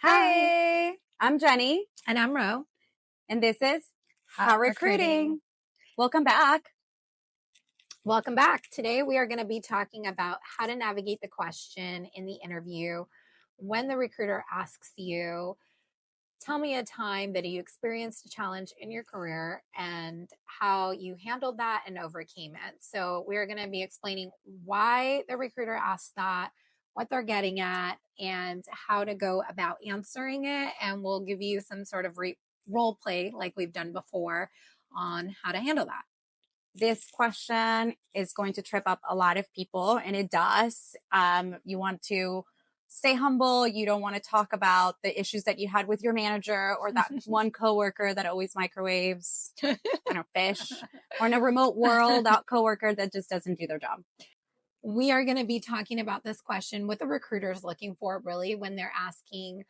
Hi, Hi, I'm Jenny, and I'm Ro. and this is Hot How Recruiting. Welcome back. Welcome back. Today we are going to be talking about how to navigate the question in the interview when the recruiter asks you, tell me a time that you experienced a challenge in your career and how you handled that and overcame it. So we're going to be explaining why the recruiter asked that, what they're getting at, and how to go about answering it. And we'll give you some sort of role play like we've done before on how to handle that. This question is going to trip up a lot of people, and it does. You want to stay humble. You don't want to talk about the issues that you had with your manager or that one coworker that always microwaves, I don't know, fish, or in a remote world, that coworker that just doesn't do their job. We are going to be talking about this question, what the recruiter is looking for really when they're asking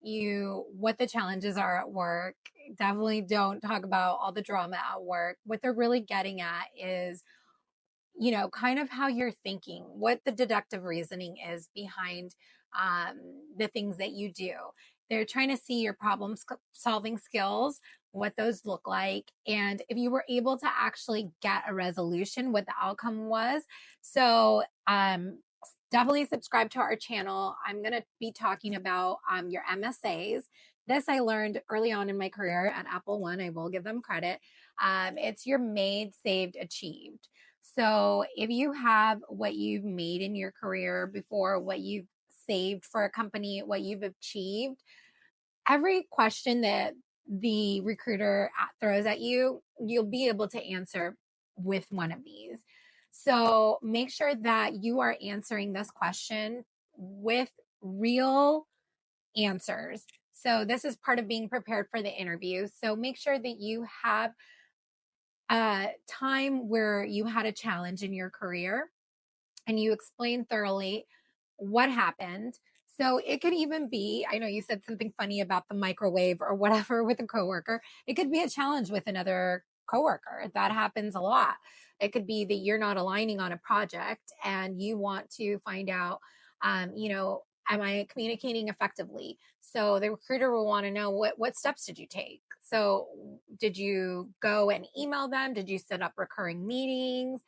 you what the challenges are at work. Definitely don't talk about all the drama at work. What they're really getting at is, kind of how you're thinking, what the deductive reasoning is behind the things that you do. They're trying to see your problem solving skills, what those look like, and if you were able to actually get a resolution, what the outcome was. So, definitely subscribe to our channel. I'm going to be talking about your MSAs. This I learned early on in my career at Apple One. I will give them credit. It's your made, saved, achieved. So if you have what you've made in your career before, what you've saved for a company, what you've achieved, every question that the recruiter throws at you, you'll be able to answer with one of these. So make sure that you are answering this question with real answers. So this is part of being prepared for the interview. So make sure that you have a time where you had a challenge in your career and you explain thoroughly what happened. So it could even be, I know you said something funny about the microwave or whatever with a coworker. It could be a challenge with another coworker. That happens a lot. It could be that you're not aligning on a project and you want to find out, am I communicating effectively? So the recruiter will want to know what steps did you take? So did you go and email them? Did you set up recurring meetings?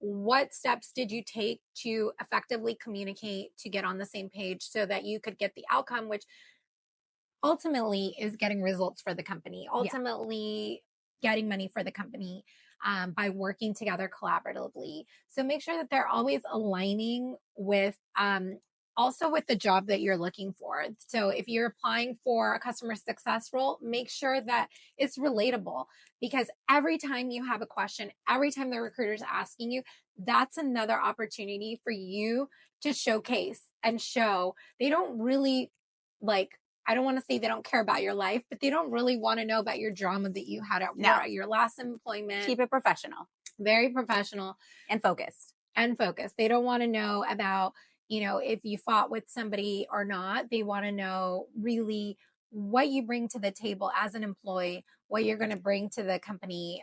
What steps did you take to effectively communicate to get on the same page so that you could get the outcome, which ultimately is getting results for the company, ultimately getting money for the company by working together collaboratively. So make sure that they're always aligning with also with the job that you're looking for. So if you're applying for a customer success role, make sure that it's relatable, because every time you have a question, every time the recruiter is asking you, that's another opportunity for you to showcase and show they don't really I don't want to say they don't care about your life, but they don't really want to know about your drama that you had at work, your last employment. Keep it professional. Very professional. And focused. They don't want to know about, if you fought with somebody or not. They want to know really what you bring to the table as an employee, what you're going to bring to the company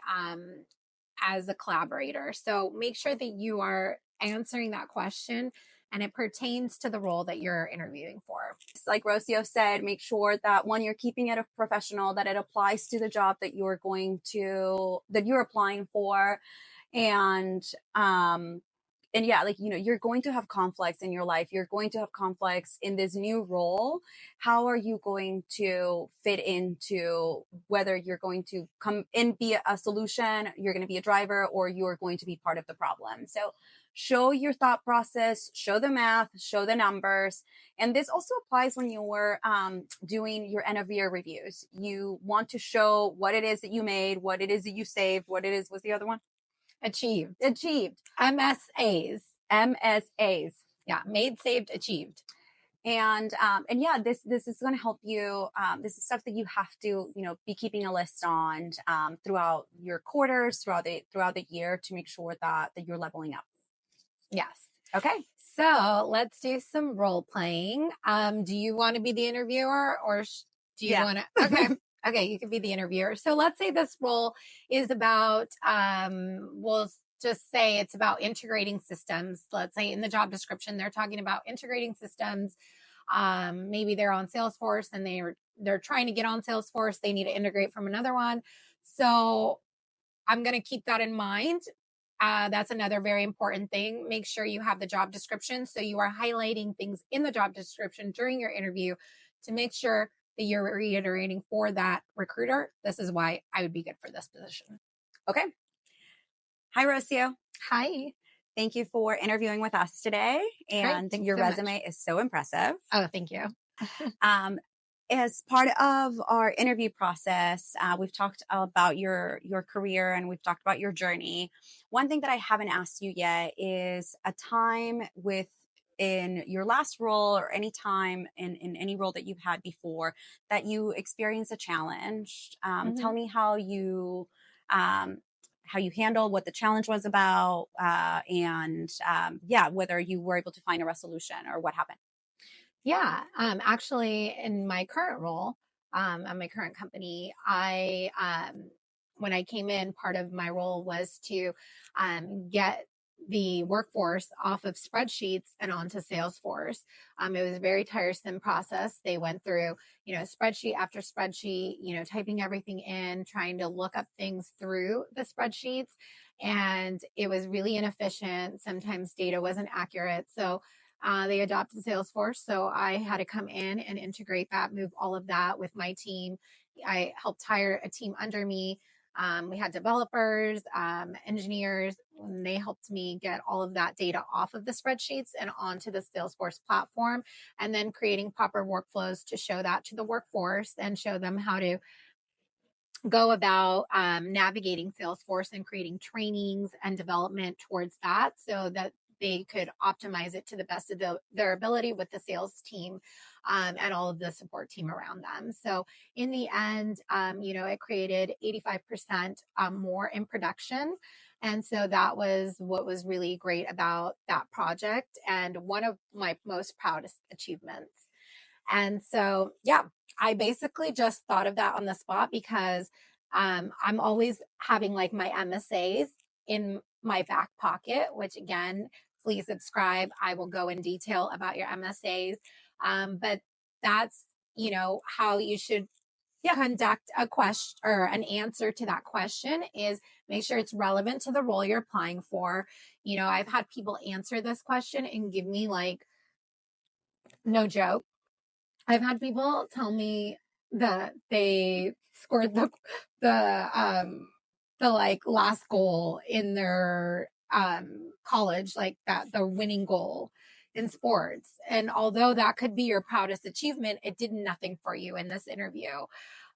as a collaborator. So make sure that you are answering that question and it pertains to the role that you're interviewing for. Like Rocio said, make sure that when you're keeping it a professional, that it applies to the job that you're applying for. And yeah, you're going to have conflicts in your life. You're going to have conflicts in this new role. How are you going to fit into whether you're going to come in, be a solution, you're going to be a driver, or you're going to be part of the problem? So show your thought process, show the math, show the numbers. And this also applies when you're doing your end of year reviews. You want to show what it is that you made, what it is that you saved, what's the other one? Achieved. MSAs. Yeah. Made, saved, achieved. And yeah, this is going to help you. This is stuff that you have to, be keeping a list on throughout your quarters, throughout the year, to make sure that you're leveling up. Yes. Okay. So let's do some role playing. Do you want to be the interviewer or do you want to? Okay. Okay. You can be the interviewer. So let's say this role is about, we'll just say it's about integrating systems. Let's say in the job description, they're talking about integrating systems Maybe they're on Salesforce and they're trying to get on Salesforce. They need to integrate from another one. So I'm going to keep that in mind. That's another very important thing. Make sure you have the job description. So you are highlighting things in the job description during your interview to make sure that you're reiterating for that recruiter, this is why I would be good for this position. Okay. Hi, Rocio. Hi. Thank you for interviewing with us today. And Great, your so resume much. is so impressive. Oh, thank you. As part of our interview process, we've talked about your career and we've talked about your journey. One thing that I haven't asked you yet is a time in your last role or any time in any role that you've had before that you experienced a challenge. Tell me how you handled what the challenge was about, and whether you were able to find a resolution or what happened. Yeah. Actually, in my current role, at my current company, when I came in, part of my role was to get the workforce off of spreadsheets and onto Salesforce. It was a very tiresome process. They went through, spreadsheet after spreadsheet, typing everything in, trying to look up things through the spreadsheets. And it was really inefficient. Sometimes data wasn't accurate. So they adopted Salesforce. So I had to come in and integrate that, move all of that with my team. I helped hire a team under me. We had developers, engineers, and they helped me get all of that data off of the spreadsheets and onto the Salesforce platform, and then creating proper workflows to show that to the workforce and show them how to go about navigating Salesforce and creating trainings and development towards that so that they could optimize it to the best of their ability with the sales team and all of the support team around them. So in the end, it created 85% more in production. And so that was what was really great about that project and one of my most proudest achievements. And so, yeah, I basically just thought of that on the spot because I'm always having like my MSAs in my back pocket, which again, please subscribe. I will go in detail about your MSAs. But that's, how you should conduct a question or an answer to that question is make sure it's relevant to the role you're applying for. I've had people answer this question and give me like, no joke, I've had people tell me that they scored the like last goal in their college, like that the winning goal in sports. And although that could be your proudest achievement, it did nothing for you in this interview.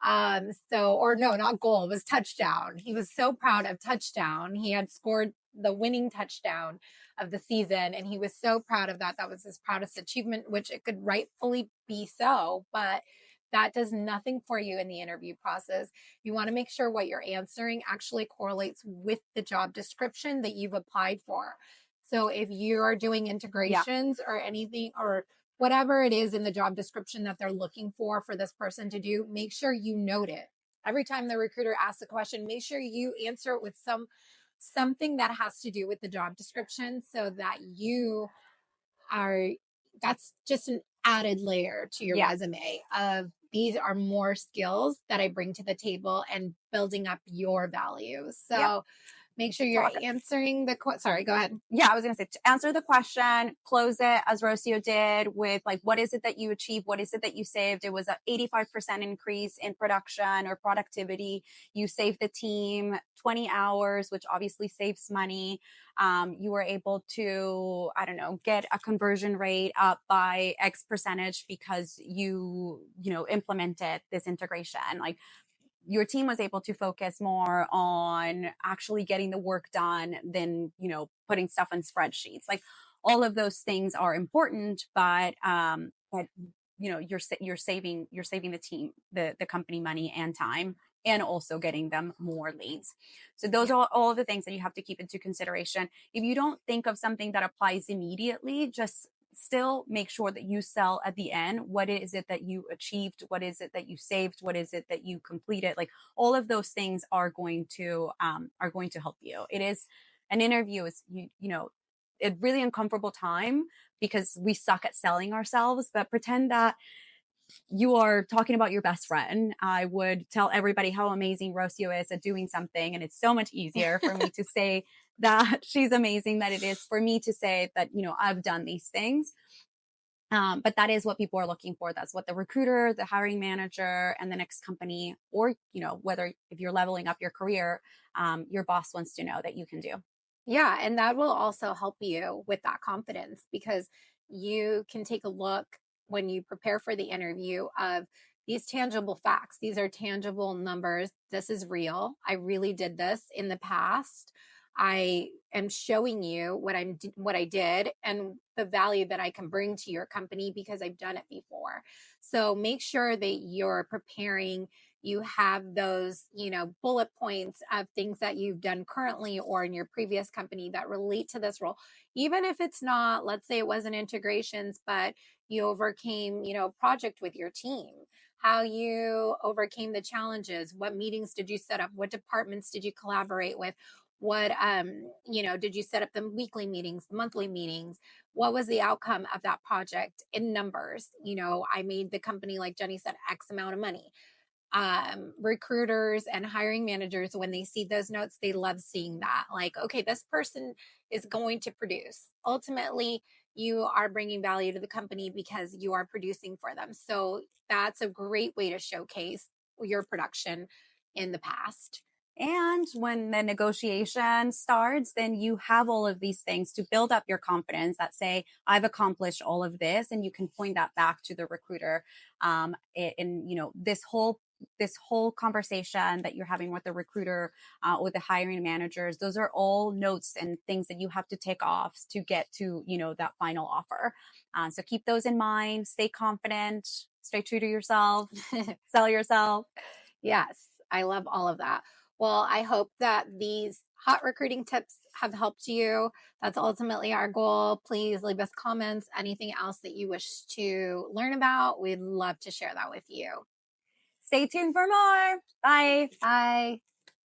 Or no, not goal, it was touchdown. He was so proud of touchdown. He had scored the winning touchdown of the season, and he was so proud of that. That was his proudest achievement, which it could rightfully be so, but that does nothing for you in the interview process. You want to make sure what you're answering actually correlates with the job description that you've applied for. So if you are doing integrations or anything or whatever it is in the job description that they're looking for this person to do, make sure you note it. Every time the recruiter asks a question, make sure you answer it with something that has to do with the job description so that that's just an added layer to your resume of these are more skills that I bring to the table and building up your values. So make sure you're answering sorry, go ahead. Yeah, I was going to say, to answer the question, close it as Rocio did with like, what is it that you achieved? What is it that you saved? It was an 85% increase in production or productivity. You saved the team 20 hours, which obviously saves money. You were able to, I don't know, get a conversion rate up by X percentage because you implemented this integration. Like, your team was able to focus more on actually getting the work done than, putting stuff in spreadsheets. Like, all of those things are important, but you're saving the team, the company money and time, and also getting them more leads. So those are all of the things that you have to keep into consideration. If you don't think of something that applies immediately, just still make sure that you sell at the end. What is it that you achieved? What is it that you saved? What is it that you completed? Like, all of those things are going to help you. It is an interview is, a really uncomfortable time because we suck at selling ourselves, but pretend that you are talking about your best friend. I would tell everybody how amazing Rocio is at doing something. And it's so much easier for me to say that she's amazing than it is for me to say that, I've done these things. But that is what people are looking for. That's what the recruiter, the hiring manager, and the next company, or, whether if you're leveling up your career, your boss wants to know that you can do. Yeah, and that will also help you with that confidence because you can take a look when you prepare for the interview of these tangible facts. These are tangible numbers. This is real. I really did this in the past. I am showing you what I did and the value that I can bring to your company because I've done it before. So make sure that you're preparing, you have those, bullet points of things that you've done currently or in your previous company that relate to this role. Even if it's not, let's say it wasn't integrations, but you overcame, a project with your team, how you overcame the challenges, what meetings did you set up, what departments did you collaborate with, what did you set up the weekly meetings, monthly meetings, what was the outcome of that project in numbers. I made the company, like Jenny said, X amount of money. Recruiters and hiring managers, when they see those notes, they love seeing that. Like, okay, this person is going to produce. Ultimately, you are bringing value to the company because you are producing for them. So that's a great way to showcase your production in the past. And when the negotiation starts, then you have all of these things to build up your confidence that say, I've accomplished all of this. And you can point that back to the recruiter. This whole conversation that you're having with the recruiter, with the hiring managers, those are all notes and things that you have to take off to get to, that final offer. So keep those in mind, stay confident, stay true to yourself, sell yourself. Yes, I love all of that. Well, I hope that these hot recruiting tips have helped you. That's ultimately our goal. Please leave us comments, anything else that you wish to learn about. We'd love to share that with you. Stay tuned for more. Bye. Bye.